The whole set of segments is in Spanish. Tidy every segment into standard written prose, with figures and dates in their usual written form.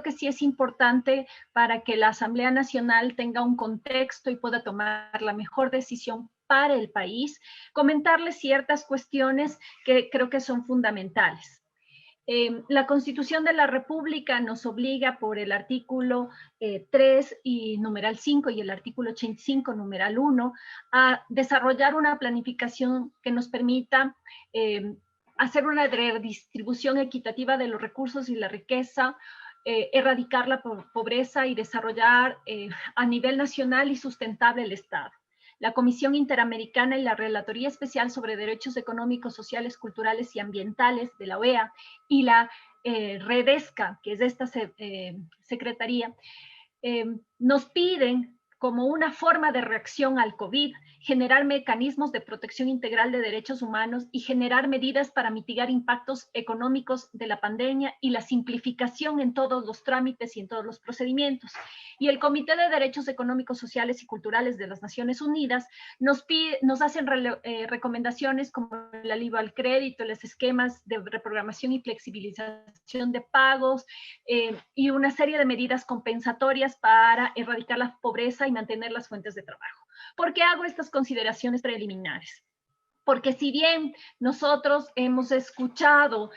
que sí es importante para que la Asamblea Nacional tenga un contexto y pueda tomar la mejor decisión para el país, comentarles ciertas cuestiones que creo que son fundamentales. La Constitución de la República nos obliga por el artículo 3 y numeral 5 y el artículo 85, numeral 1, a desarrollar una planificación que nos permita hacer una redistribución equitativa de los recursos y la riqueza, erradicar la pobreza y desarrollar a nivel nacional y sustentable el Estado. La Comisión Interamericana y la Relatoría Especial sobre Derechos Económicos, Sociales, Culturales y Ambientales de la OEA y la Redesca, que es esta secretaría, nos piden como una forma de reacción al COVID, generar mecanismos de protección integral de derechos humanos y generar medidas para mitigar impactos económicos de la pandemia y la simplificación en todos los trámites y en todos los procedimientos. Y el Comité de Derechos Económicos, Sociales y Culturales de las Naciones Unidas nos hacen recomendaciones como el alivio al crédito, los esquemas de reprogramación y flexibilización de pagos y una serie de medidas compensatorias para erradicar la pobreza y mantener las fuentes de trabajo. ¿Por qué hago estas consideraciones preliminares? Porque si bien nosotros hemos escuchado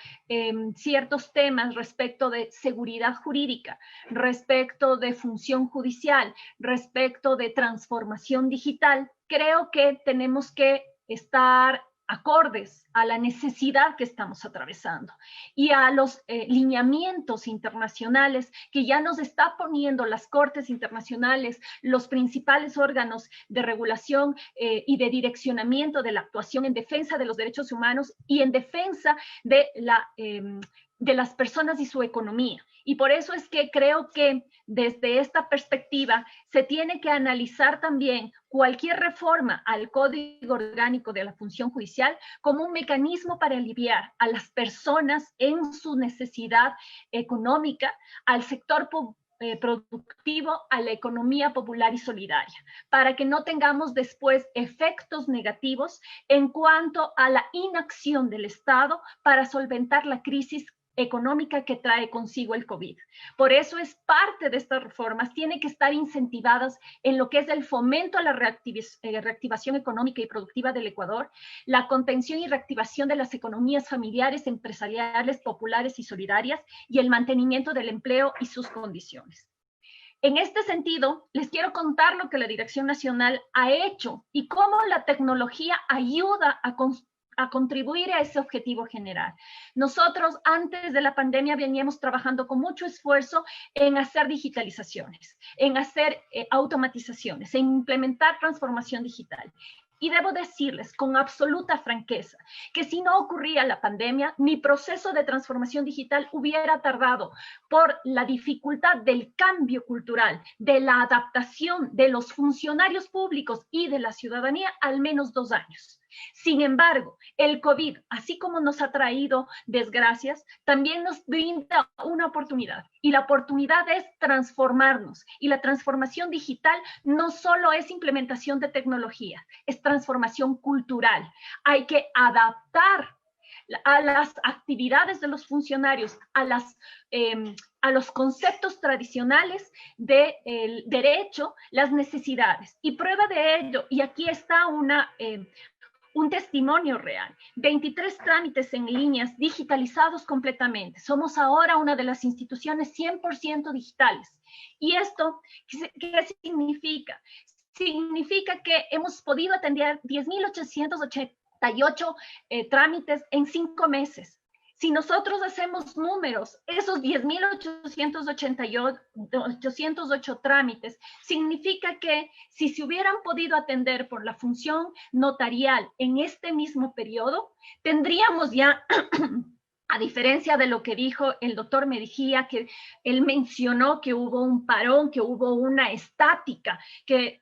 ciertos temas respecto de seguridad jurídica, respecto de función judicial, respecto de transformación digital, creo que tenemos que estar acordes a la necesidad que estamos atravesando y a los lineamientos internacionales que ya nos está poniendo las cortes internacionales, los principales órganos de regulación y de direccionamiento de la actuación en defensa de los derechos humanos y en defensa de las personas y su economía. Y por eso es que creo que desde esta perspectiva se tiene que analizar también cualquier reforma al Código Orgánico de la Función Judicial como un mecanismo para aliviar a las personas en su necesidad económica, al sector productivo, a la economía popular y solidaria, para que no tengamos después efectos negativos en cuanto a la inacción del Estado para solventar la crisis económica que trae consigo el COVID. Por eso es parte de estas reformas, tiene que estar incentivadas en lo que es el fomento a la reactivación económica y productiva del Ecuador, la contención y reactivación de las economías familiares, empresariales, populares y solidarias, y el mantenimiento del empleo y sus condiciones. En este sentido, les quiero contar lo que la Dirección Nacional ha hecho y cómo la tecnología ayuda a contribuir a ese objetivo general. Nosotros antes de la pandemia veníamos trabajando con mucho esfuerzo en hacer digitalizaciones, en hacer automatizaciones, en implementar transformación digital. Y debo decirles con absoluta franqueza que si no ocurría la pandemia, mi proceso de transformación digital hubiera tardado por la dificultad del cambio cultural, de la adaptación de los funcionarios públicos y de la ciudadanía al menos 2 años. Sin embargo, el COVID, así como nos ha traído desgracias, también nos brinda una oportunidad. Y la oportunidad es transformarnos. Y la transformación digital no solo es implementación de tecnología, es transformación cultural. Hay que adaptar a las actividades de los funcionarios, a los conceptos tradicionales del derecho, las necesidades. Y prueba de ello, y aquí está un testimonio real, 23 trámites en líneas digitalizados completamente. Somos ahora una de las instituciones 100% digitales. ¿Y esto qué significa? Significa que hemos podido atender 10.888 trámites en 5 meses. Si nosotros hacemos números, esos 10.808 trámites, significa que si se hubieran podido atender por la función notarial en este mismo periodo, tendríamos ya, a diferencia de lo que dijo el doctor Mejía, que él mencionó que hubo un parón, que hubo una estática, que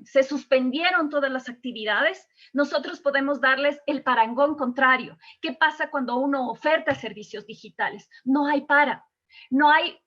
se suspendieron todas las actividades, nosotros podemos darles el parangón contrario. ¿Qué pasa cuando uno oferta servicios digitales? No hay para, no hay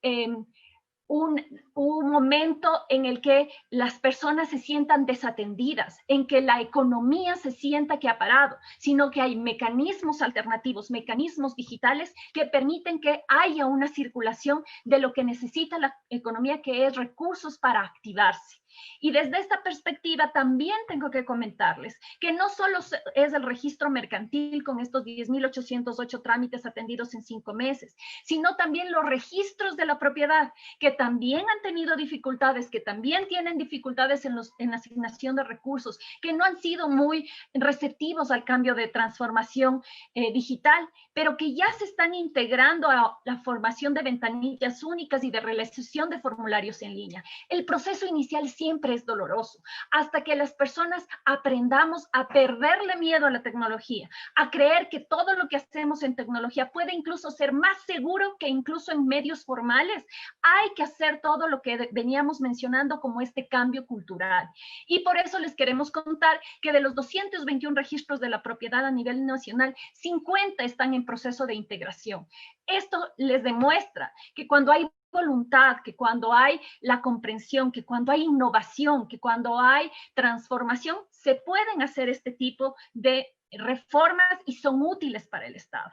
un momento en el que las personas se sientan desatendidas, en que la economía se sienta que ha parado, sino que hay mecanismos alternativos, mecanismos digitales que permiten que haya una circulación de lo que necesita la economía, que es recursos para activarse. Y desde esta perspectiva también tengo que comentarles que no solo es el registro mercantil con estos 10.808 trámites atendidos en 5 meses, sino también los registros de la propiedad, que también han tenido dificultades, que también tienen dificultades en la asignación de recursos, que no han sido muy receptivos al cambio de transformación digital, pero que ya se están integrando a la formación de ventanillas únicas y de realización de formularios en línea. El proceso inicial siempre es doloroso, hasta que las personas aprendamos a perderle miedo a la tecnología, a creer que todo lo que hacemos en tecnología puede incluso ser más seguro que incluso en medios formales. Hay que hacer todo lo que veníamos mencionando como este cambio cultural. Y por eso les queremos contar que de los 221 registros de la propiedad a nivel nacional, 50 están en proceso de integración. Esto les demuestra que cuando hay voluntad, que cuando hay la comprensión, que cuando hay innovación, que cuando hay transformación, se pueden hacer este tipo de reformas y son útiles para el Estado.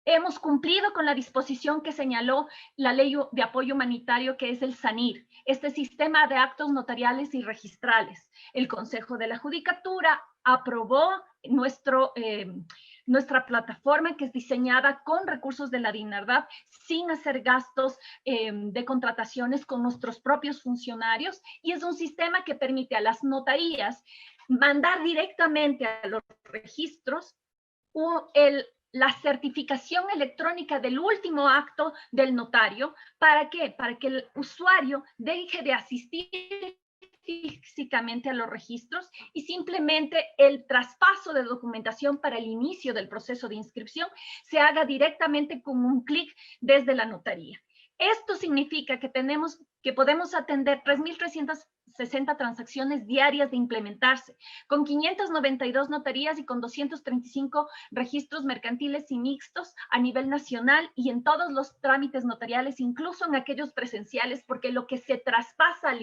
Hemos cumplido con la disposición que señaló la Ley de Apoyo Humanitario, que es el SANIR, este sistema de actos notariales y registrales. El Consejo de la Judicatura aprobó nuestra plataforma, que es diseñada con recursos de la DINARDAP, sin hacer gastos de contrataciones con nuestros propios funcionarios, y es un sistema que permite a las notarías mandar directamente a los registros la certificación electrónica del último acto del notario. ¿Para qué? Para que el usuario deje de asistir físicamente a los registros y simplemente el traspaso de documentación para el inicio del proceso de inscripción se haga directamente con un clic desde la notaría. Esto significa que podemos atender 3.360 transacciones diarias de implementarse, con 592 notarías y con 235 registros mercantiles y mixtos a nivel nacional y en todos los trámites notariales, incluso en aquellos presenciales, porque lo que se traspasa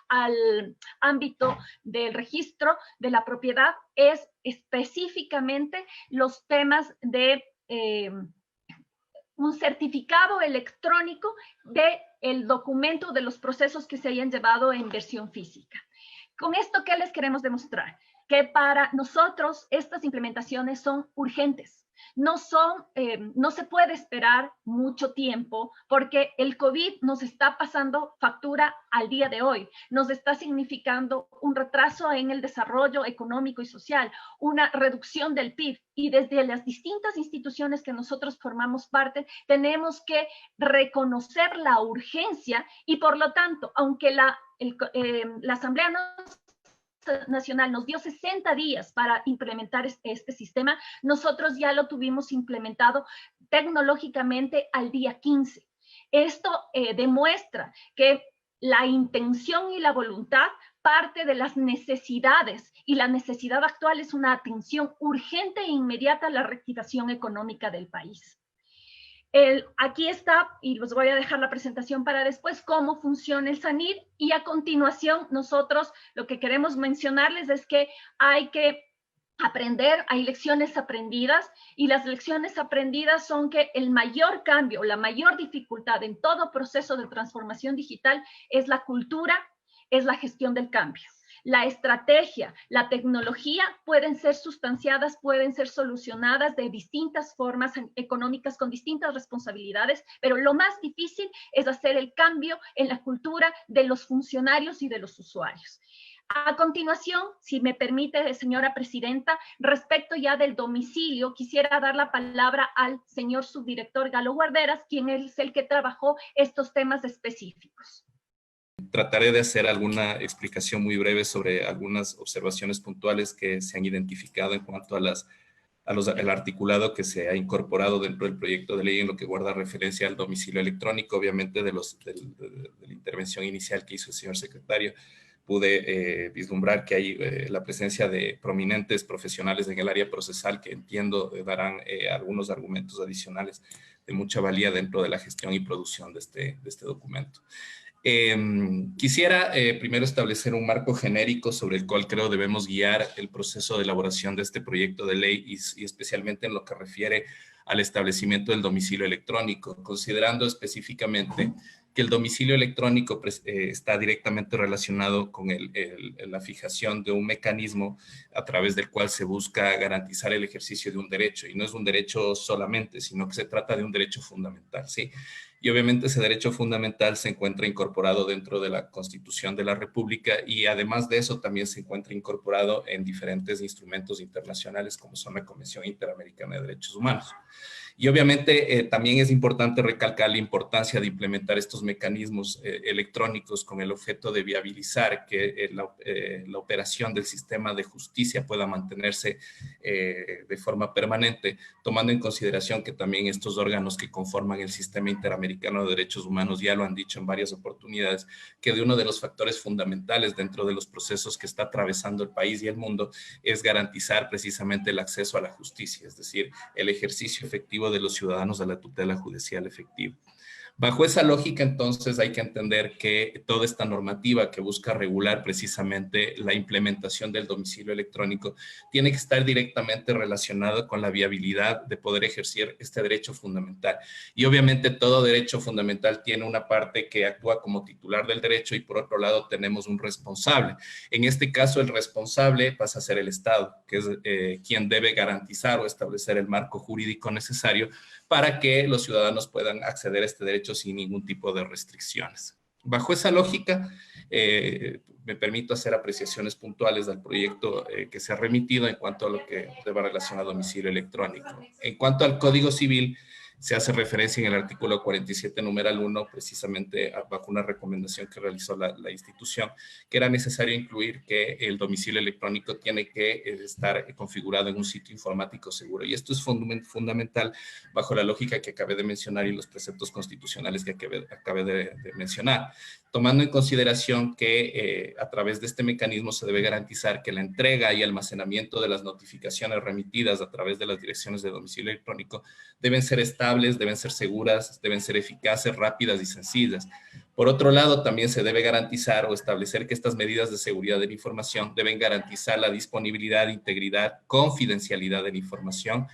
al ámbito del registro de la propiedad es específicamente los temas de un certificado electrónico del documento de los procesos que se hayan llevado en versión física. Con esto, ¿qué les queremos demostrar? Que para nosotros estas implementaciones son urgentes. No se puede esperar mucho tiempo porque el COVID nos está pasando factura al día de hoy, nos está significando un retraso en el desarrollo económico y social, una reducción del PIB, y desde las distintas instituciones que nosotros formamos parte tenemos que reconocer la urgencia y por lo tanto, aunque la Asamblea Nacional nos dio 60 días para implementar este sistema, nosotros ya lo tuvimos implementado tecnológicamente al día 15. Esto demuestra que la intención y la voluntad parte de las necesidades, y la necesidad actual es una atención urgente e inmediata a la reactivación económica del país. Aquí está, y les voy a dejar la presentación para después, cómo funciona el SANIR, y a continuación nosotros lo que queremos mencionarles es que hay que aprender, hay lecciones aprendidas, y las lecciones aprendidas son que el mayor cambio, la mayor dificultad en todo proceso de transformación digital es la cultura, es la gestión del cambio. La estrategia, la tecnología pueden ser sustanciadas, pueden ser solucionadas de distintas formas económicas con distintas responsabilidades, pero lo más difícil es hacer el cambio en la cultura de los funcionarios y de los usuarios. A continuación, si me permite, señora presidenta, respecto ya del domicilio, quisiera dar la palabra al señor subdirector Galo Guarderas, quien es el que trabajó estos temas específicos. Trataré de hacer alguna explicación muy breve sobre algunas observaciones puntuales que se han identificado en cuanto al articulado que se ha incorporado dentro del proyecto de ley en lo que guarda referencia al domicilio electrónico. Obviamente de la intervención inicial que hizo el señor secretario, pude vislumbrar que hay la presencia de prominentes profesionales en el área procesal que entiendo darán algunos argumentos adicionales mucha valía dentro de la gestión y producción de este documento. Quisiera primero establecer un marco genérico sobre el cual creo debemos guiar el proceso de elaboración de este proyecto de ley y especialmente en lo que refiere al establecimiento del domicilio electrónico, considerando específicamente que el domicilio electrónico está directamente relacionado con la fijación de un mecanismo a través del cual se busca garantizar el ejercicio de un derecho, y no es un derecho solamente, sino que se trata de un derecho fundamental, ¿sí? Y obviamente ese derecho fundamental se encuentra incorporado dentro de la Constitución de la República y además de eso también se encuentra incorporado en diferentes instrumentos internacionales como son la Convención Interamericana de Derechos Humanos. Y obviamente también es importante recalcar la importancia de implementar estos mecanismos electrónicos con el objeto de viabilizar que la operación del sistema de justicia pueda mantenerse de forma permanente, tomando en consideración que también estos órganos que conforman el sistema interamericano de derechos humanos ya lo han dicho en varias oportunidades, que de uno de los factores fundamentales dentro de los procesos que está atravesando el país y el mundo es garantizar precisamente el acceso a la justicia, es decir, el ejercicio efectivo de los ciudadanos a la tutela judicial efectiva. Bajo esa lógica, entonces, hay que entender que toda esta normativa que busca regular precisamente la implementación del domicilio electrónico tiene que estar directamente relacionada con la viabilidad de poder ejercer este derecho fundamental. Y obviamente todo derecho fundamental tiene una parte que actúa como titular del derecho y por otro lado tenemos un responsable. En este caso, el responsable pasa a ser el Estado, que es quien debe garantizar o establecer el marco jurídico necesario para que los ciudadanos puedan acceder a este derecho sin ningún tipo de restricciones. Bajo esa lógica, me permito hacer apreciaciones puntuales al proyecto que se ha remitido en cuanto a lo que deba relación a domicilio electrónico. En cuanto al Código Civil, se hace referencia en el artículo 47, numeral 1, precisamente bajo una recomendación que realizó la institución, que era necesario incluir que el domicilio electrónico tiene que estar configurado en un sitio informático seguro. Y esto es fundamental bajo la lógica que acabé de mencionar y los preceptos constitucionales que acabé de mencionar, tomando en consideración que a través de este mecanismo se debe garantizar que la entrega y almacenamiento de las notificaciones remitidas a través de las direcciones de domicilio electrónico deben ser estables, deben ser seguras, deben ser eficaces, rápidas y sencillas. Por otro lado, también se debe garantizar o establecer que estas medidas de seguridad de la información deben garantizar la disponibilidad, integridad, confidencialidad de la información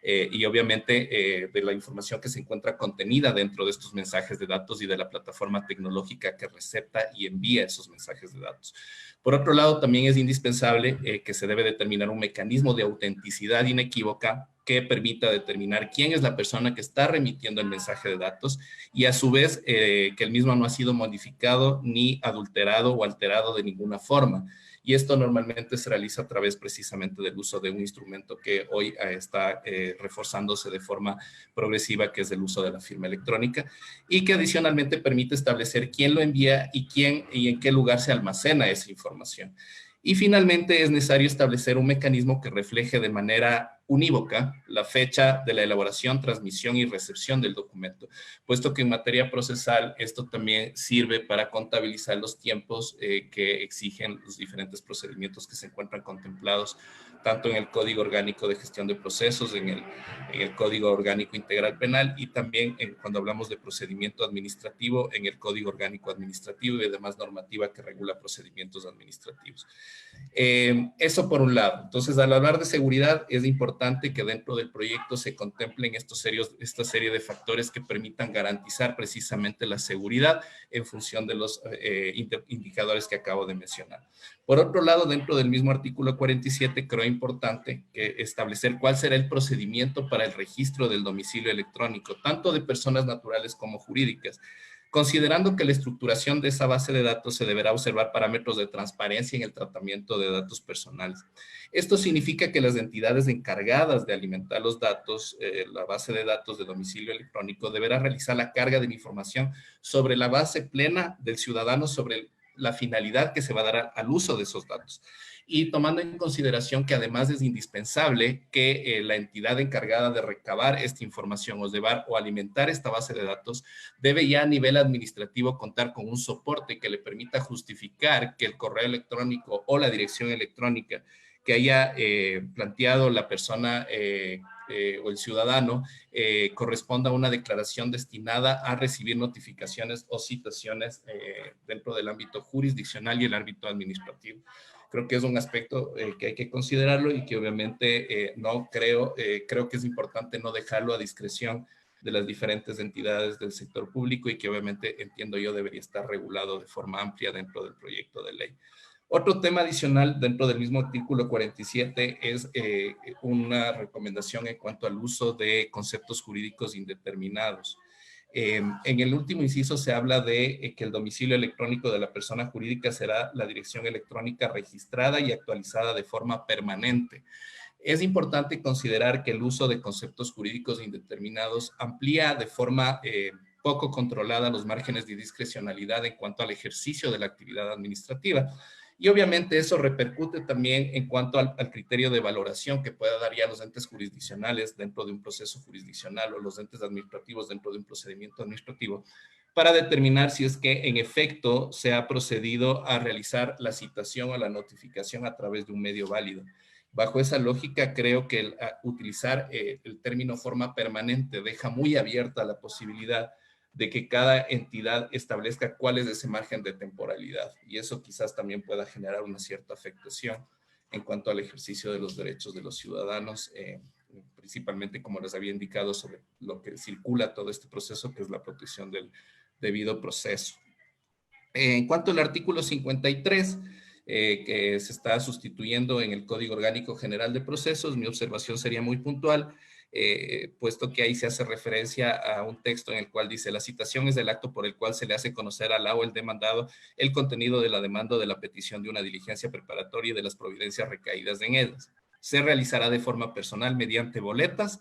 y obviamente de la información que se encuentra contenida dentro de estos mensajes de datos y de la plataforma tecnológica que recepta y envía esos mensajes de datos. Por otro lado, también es indispensable que se debe determinar un mecanismo de autenticidad inequívoca que permita determinar quién es la persona que está remitiendo el mensaje de datos y a su vez que el mismo no ha sido modificado ni adulterado o alterado de ninguna forma. Y esto normalmente se realiza a través precisamente del uso de un instrumento que hoy está reforzándose de forma progresiva, que es el uso de la firma electrónica, y que adicionalmente permite establecer quién lo envía y quién y en qué lugar se almacena esa información. Y finalmente es necesario establecer un mecanismo que refleje de manera unívoca la fecha de la elaboración, transmisión y recepción del documento, puesto que en materia procesal esto también sirve para contabilizar los tiempos que exigen los diferentes procedimientos que se encuentran contemplados tanto en el Código Orgánico de Gestión de Procesos, en el Código Orgánico Integral Penal y también cuando hablamos de procedimiento administrativo, en el Código Orgánico Administrativo y demás normativa que regula procedimientos administrativos. Eso por un lado. Entonces, al hablar de seguridad, es importante que dentro del proyecto se contemplen esta serie de factores que permitan garantizar precisamente la seguridad en función de los indicadores que acabo de mencionar. Por otro lado, dentro del mismo artículo 47, creo importante que establecer cuál será el procedimiento para el registro del domicilio electrónico, tanto de personas naturales como jurídicas, considerando que la estructuración de esa base de datos se deberá observar parámetros de transparencia en el tratamiento de datos personales. Esto significa que las entidades encargadas de alimentar los datos, la base de datos de domicilio electrónico, deberá realizar la carga de la información sobre la base plena del ciudadano sobre la finalidad que se va a dar al uso de esos datos. Y tomando en consideración que además es indispensable que la entidad encargada de recabar esta información o llevar o alimentar esta base de datos debe ya a nivel administrativo contar con un soporte que le permita justificar que el correo electrónico o la dirección electrónica que haya planteado la persona o el ciudadano corresponda a una declaración destinada a recibir notificaciones o citaciones dentro del ámbito jurisdiccional y el ámbito administrativo. Creo que es un aspecto que hay que considerarlo y que obviamente creo que es importante no dejarlo a discreción de las diferentes entidades del sector público y que obviamente entiendo yo debería estar regulado de forma amplia dentro del proyecto de ley. Otro tema adicional dentro del mismo artículo 47 es una recomendación en cuanto al uso de conceptos jurídicos indeterminados. En el último inciso se habla de que el domicilio electrónico de la persona jurídica será la dirección electrónica registrada y actualizada de forma permanente. Es importante considerar que el uso de conceptos jurídicos indeterminados amplía de forma poco controlada los márgenes de discrecionalidad en cuanto al ejercicio de la actividad administrativa. Y obviamente eso repercute también en cuanto al criterio de valoración que pueda dar ya los entes jurisdiccionales dentro de un proceso jurisdiccional o los entes administrativos dentro de un procedimiento administrativo para determinar si es que en efecto se ha procedido a realizar la citación o la notificación a través de un medio válido. Bajo esa lógica, creo que utilizar el término forma permanente deja muy abierta la posibilidad de que cada entidad establezca cuál es ese margen de temporalidad. Y eso quizás también pueda generar una cierta afectación en cuanto al ejercicio de los derechos de los ciudadanos, principalmente, como les había indicado, sobre lo que circula todo este proceso, que es la protección del debido proceso. En cuanto al artículo 53, que se está sustituyendo en el Código Orgánico General de Procesos, mi observación sería muy puntual, puesto que ahí se hace referencia a un texto en el cual dice: la citación es el acto por el cual se le hace conocer al o el demandado el contenido de la demanda o de la petición de una diligencia preparatoria y de las providencias recaídas en ellas. Se realizará de forma personal mediante boletas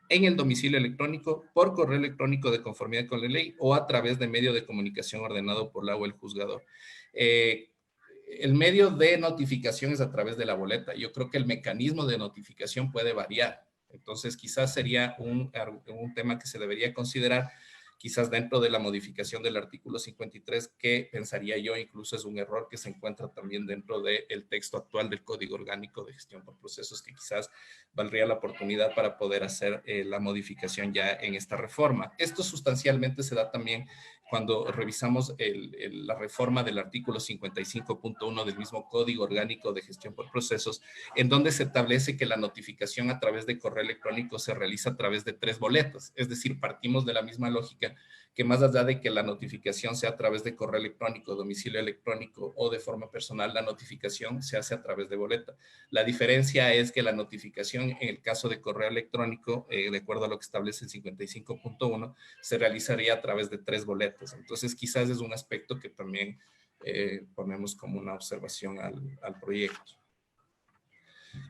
en el domicilio electrónico, por correo electrónico de conformidad con la ley o a través de medio de comunicación ordenado por la o el juzgador. El medio de notificación es a través de la boleta. Yo creo que el mecanismo de notificación puede variar. Entonces, quizás sería un tema que se debería considerar, quizás dentro de la modificación del artículo 53, que pensaría yo incluso es un error que se encuentra también dentro del texto actual del Código Orgánico de Gestión por Procesos, que quizás valdría la oportunidad para poder hacer la modificación ya en esta reforma. Esto sustancialmente se da también cuando revisamos la reforma del artículo 55.1 del mismo Código Orgánico de Gestión por Procesos, en donde se establece que la notificación a través de correo electrónico se realiza a través de 3 boletas. Es decir, partimos de la misma lógica que más allá de que la notificación sea a través de correo electrónico, domicilio electrónico o de forma personal, la notificación se hace a través de boleta. La diferencia es que la notificación en el caso de correo electrónico, de acuerdo a lo que establece el 55.1, se realizaría a través de 3 boletas. Entonces, quizás es un aspecto que también ponemos como una observación al proyecto.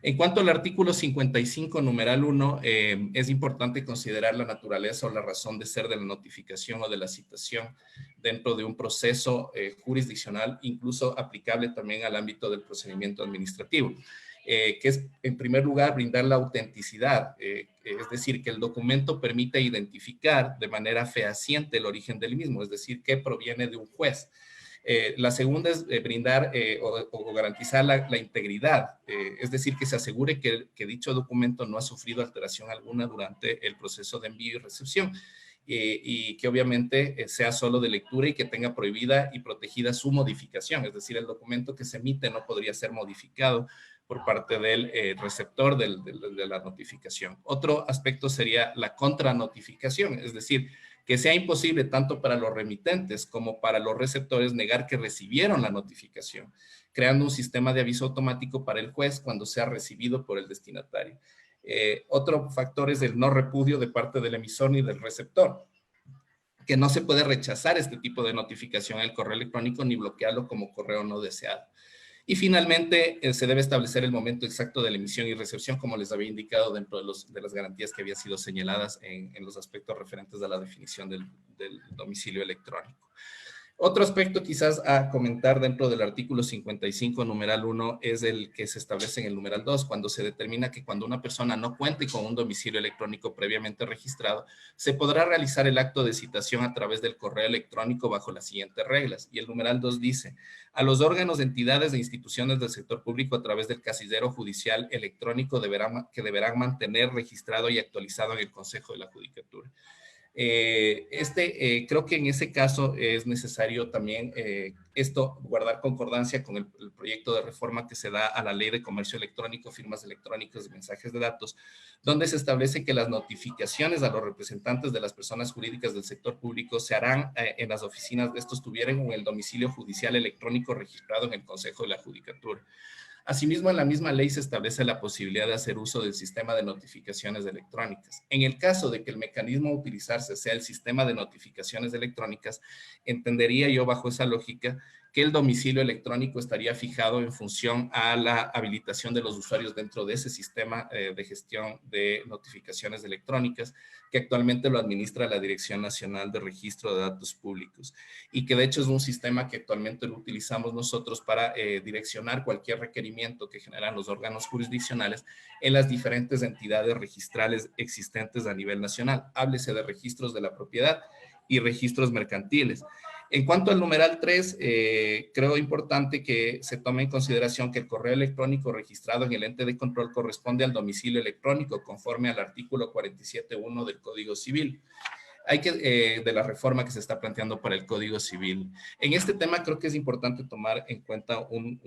En cuanto al artículo 55, numeral 1, es importante considerar la naturaleza o la razón de ser de la notificación o de la citación dentro de un proceso jurisdiccional, incluso aplicable también al ámbito del procedimiento administrativo, que es, en primer lugar, brindar la autenticidad, es decir, que el documento permita identificar de manera fehaciente el origen del mismo, es decir, que proviene de un juez. La segunda es brindar o garantizar la integridad, es decir, que se asegure que dicho documento no ha sufrido alteración alguna durante el proceso de envío y recepción y que obviamente sea solo de lectura y que tenga prohibida y protegida su modificación, es decir, el documento que se emite no podría ser modificado por parte del receptor de la notificación. Otro aspecto sería la contranotificación, es decir, que sea imposible tanto para los remitentes como para los receptores negar que recibieron la notificación, creando un sistema de aviso automático para el juez cuando sea recibido por el destinatario. Otro factor es el no repudio de parte del emisor ni del receptor, que no se puede rechazar este tipo de notificación en el correo electrónico ni bloquearlo como correo no deseado. Y finalmente, se debe establecer el momento exacto de la emisión y recepción, como les había indicado dentro de las garantías que habían sido señaladas en los aspectos referentes a la definición del domicilio electrónico. Otro aspecto quizás a comentar dentro del artículo 55, numeral 1, es el que se establece en el numeral 2, cuando se determina que cuando una persona no cuente con un domicilio electrónico previamente registrado, se podrá realizar el acto de citación a través del correo electrónico bajo las siguientes reglas. Y el numeral 2 dice, a los órganos, entidades e instituciones del sector público a través del casillero judicial electrónico que deberán mantener registrado y actualizado en el Consejo de la Judicatura. Creo que en ese caso es necesario también guardar concordancia con el proyecto de reforma que se da a la Ley de Comercio Electrónico, Firmas Electrónicas y Mensajes de Datos, donde se establece que las notificaciones a los representantes de las personas jurídicas del sector público se harán en las oficinas de estos tuvieran en el domicilio judicial electrónico registrado en el Consejo de la Judicatura. Asimismo, en la misma ley se establece la posibilidad de hacer uso del sistema de notificaciones electrónicas. En el caso de que el mecanismo a utilizarse sea el sistema de notificaciones electrónicas, entendería yo bajo esa lógica que el domicilio electrónico estaría fijado en función a la habilitación de los usuarios dentro de ese sistema de gestión de notificaciones electrónicas, que actualmente lo administra la Dirección Nacional de Registro de Datos Públicos, y que de hecho es un sistema que actualmente lo utilizamos nosotros para direccionar cualquier requerimiento que generan los órganos jurisdiccionales en las diferentes entidades registrales existentes a nivel nacional. Háblese de registros de la propiedad y registros mercantiles. En cuanto al numeral 3, creo importante que se tome en consideración que el correo electrónico registrado en el ente de control corresponde al domicilio electrónico conforme al artículo 47.1 del Código Civil. De la reforma que se está planteando para el Código Civil. En este tema creo que es importante tomar en cuenta un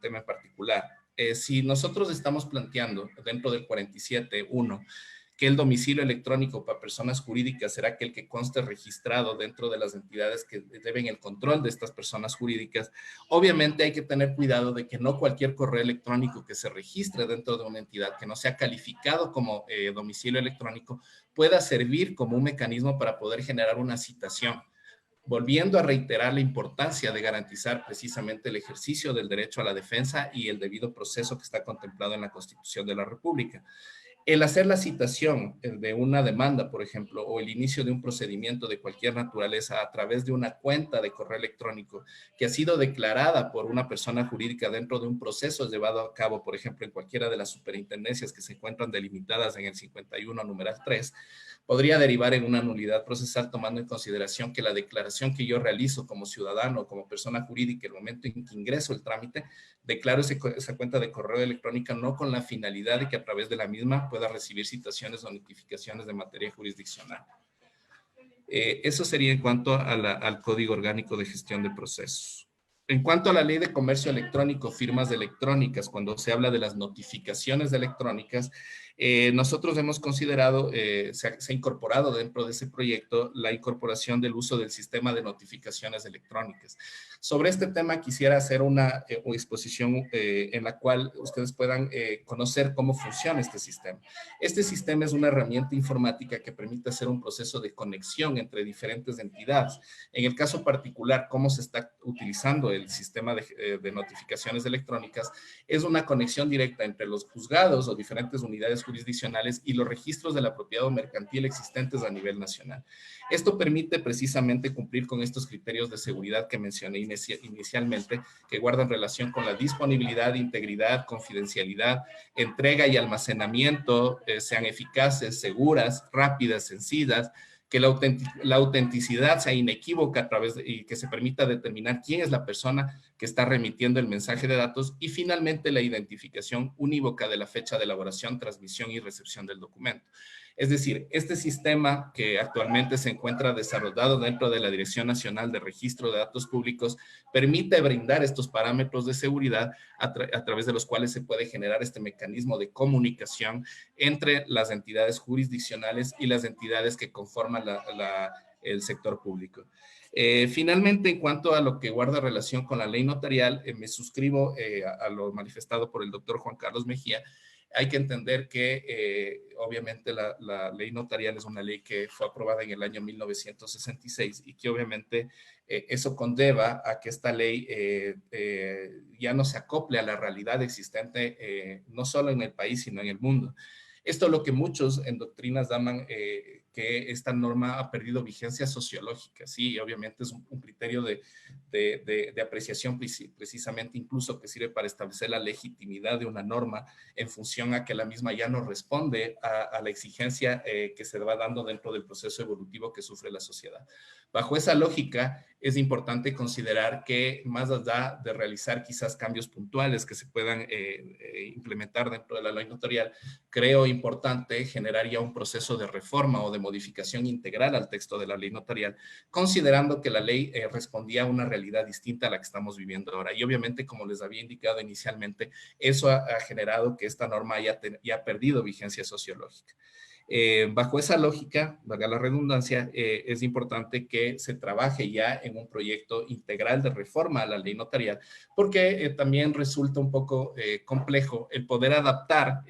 tema en particular. Si nosotros estamos planteando dentro del 47.1 que el domicilio electrónico para personas jurídicas será aquel que conste registrado dentro de las entidades que deben el control de estas personas jurídicas, obviamente hay que tener cuidado de que no cualquier correo electrónico que se registre dentro de una entidad que no sea calificado como domicilio electrónico pueda servir como un mecanismo para poder generar una citación, volviendo a reiterar la importancia de garantizar precisamente el ejercicio del derecho a la defensa y el debido proceso que está contemplado en la Constitución de la República. El hacer la citación de una demanda, por ejemplo, o el inicio de un procedimiento de cualquier naturaleza a través de una cuenta de correo electrónico que ha sido declarada por una persona jurídica dentro de un proceso llevado a cabo, por ejemplo, en cualquiera de las superintendencias que se encuentran delimitadas en el 51, numeral 3, podría derivar en una nulidad procesal tomando en consideración que la declaración que yo realizo como ciudadano, como persona jurídica, el momento en que ingreso el trámite, declaro esa cuenta de correo electrónica no con la finalidad de que a través de la misma pueda recibir citaciones o notificaciones de materia jurisdiccional. Eso sería en cuanto a al Código Orgánico de Gestión de Procesos. En cuanto a la Ley de Comercio Electrónico, firmas electrónicas, cuando se habla de las notificaciones electrónicas, nosotros hemos considerado, se ha incorporado dentro de ese proyecto la incorporación del uso del sistema de notificaciones electrónicas. Sobre este tema quisiera hacer una exposición en la cual ustedes puedan conocer cómo funciona este sistema. Este sistema es una herramienta informática que permite hacer un proceso de conexión entre diferentes entidades. En el caso particular, cómo se está utilizando el sistema de notificaciones electrónicas, es una conexión directa entre los juzgados o diferentes unidades jurisdiccionales y los registros de la propiedad o mercantil existentes a nivel nacional. Esto permite precisamente cumplir con estos criterios de seguridad que mencioné inicialmente, que guardan relación con la disponibilidad, integridad, confidencialidad, entrega y almacenamiento, sean eficaces, seguras, rápidas, sencillas, que la autenticidad sea inequívoca a través y que se permita determinar quién es la persona que está remitiendo el mensaje de datos y finalmente la identificación unívoca de la fecha de elaboración, transmisión y recepción del documento. Es decir, este sistema que actualmente se encuentra desarrollado dentro de la Dirección Nacional de Registro de Datos Públicos permite brindar estos parámetros de seguridad a través de los cuales se puede generar este mecanismo de comunicación entre las entidades jurisdiccionales y las entidades que conforman el sector público. Finalmente, en cuanto a lo que guarda relación con la ley notarial, me suscribo a lo manifestado por el doctor Juan Carlos Mejía. Hay que entender que obviamente la ley notarial es una ley que fue aprobada en el año 1966 y que obviamente eso conlleva a que esta ley ya no se acople a la realidad existente no solo en el país, sino en el mundo. Esto es lo que muchos en doctrinas llaman que esta norma ha perdido vigencia sociológica. Sí, obviamente es un criterio de apreciación precisamente incluso que sirve para establecer la legitimidad de una norma en función a que la misma ya no responde a la exigencia que se va dando dentro del proceso evolutivo que sufre la sociedad. Bajo esa lógica, es importante considerar que más allá de realizar quizás cambios puntuales que se puedan implementar dentro de la ley notarial, creo importante generar ya un proceso de reforma o de modificación integral al texto de la ley notarial, considerando que la ley respondía a una realidad distinta a la que estamos viviendo ahora. Y obviamente, como les había indicado inicialmente, eso ha generado que esta norma ya ha perdido vigencia sociológica. Bajo esa lógica, valga la redundancia, es importante que se trabaje ya en un proyecto integral de reforma a la ley notarial, porque también resulta un poco complejo el poder adaptar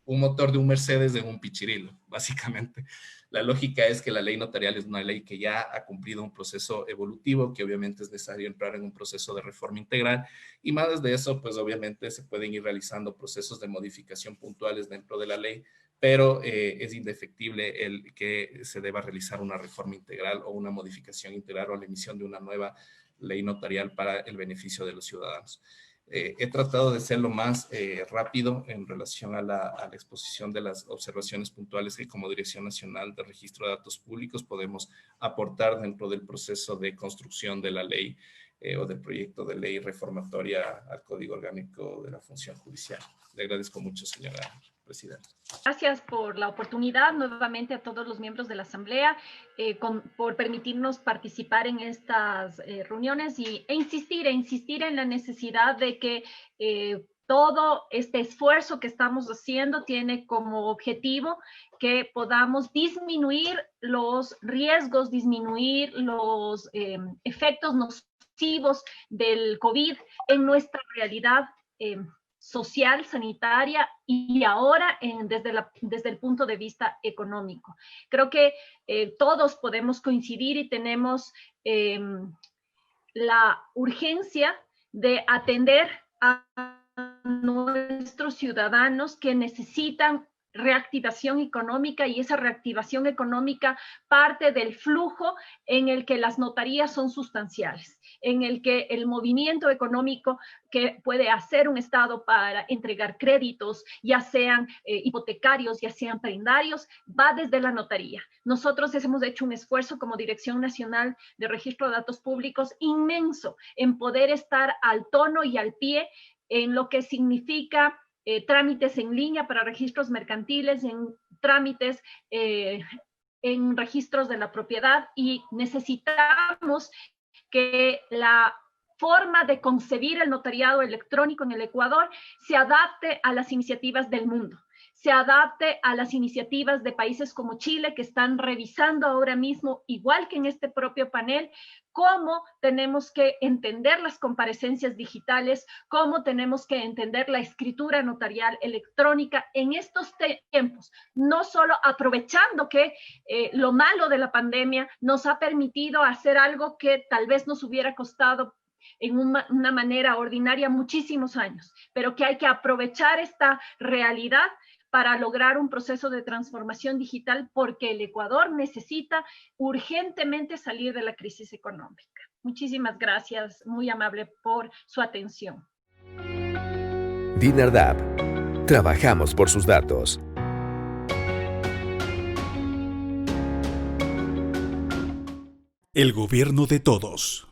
un motor de un Mercedes en un pichirilo, básicamente. La lógica es que la ley notarial es una ley que ya ha cumplido un proceso evolutivo, que obviamente es necesario entrar en un proceso de reforma integral, y más de eso, pues obviamente se pueden ir realizando procesos de modificación puntuales dentro de la ley, pero es indefectible el que se deba realizar una reforma integral o una modificación integral o la emisión de una nueva ley notarial para el beneficio de los ciudadanos. He tratado de ser lo más rápido en relación a la exposición de las observaciones puntuales que como Dirección Nacional de Registro de Datos Públicos podemos aportar dentro del proceso de construcción de la ley o del proyecto de ley reformatoria al Código Orgánico de la Función Judicial. Le agradezco mucho, señora presidenta. Gracias por la oportunidad nuevamente a todos los miembros de la Asamblea por permitirnos participar en estas reuniones e insistir en la necesidad de que todo este esfuerzo que estamos haciendo tiene como objetivo que podamos disminuir los riesgos, disminuir los efectos nocivos del COVID en nuestra realidad social, sanitaria y ahora desde el punto de vista económico. Creo que todos podemos coincidir y tenemos la urgencia de atender a nuestros ciudadanos que necesitan reactivación económica, y esa reactivación económica parte del flujo en el que las notarías son sustanciales, en el que el movimiento económico que puede hacer un Estado para entregar créditos, ya sean hipotecarios, ya sean prendarios, va desde la notaría. Nosotros hemos hecho un esfuerzo como Dirección Nacional de Registro de Datos Públicos inmenso en poder estar al tono y al pie en lo que significa trámites en línea para registros mercantiles, en trámites en registros de la propiedad, y necesitamos que la forma de concebir el notariado electrónico en el Ecuador se adapte a las iniciativas del mundo, se adapte a las iniciativas de países como Chile, que están revisando ahora mismo, igual que en este propio panel, cómo tenemos que entender las comparecencias digitales, cómo tenemos que entender la escritura notarial electrónica en estos tiempos, no solo aprovechando que lo malo de la pandemia nos ha permitido hacer algo que tal vez nos hubiera costado en una manera ordinaria muchísimos años, pero que hay que aprovechar esta realidad para lograr un proceso de transformación digital, porque el Ecuador necesita urgentemente salir de la crisis económica. Muchísimas gracias, muy amable por su atención. DINARDAP. Trabajamos por sus datos. El gobierno de todos.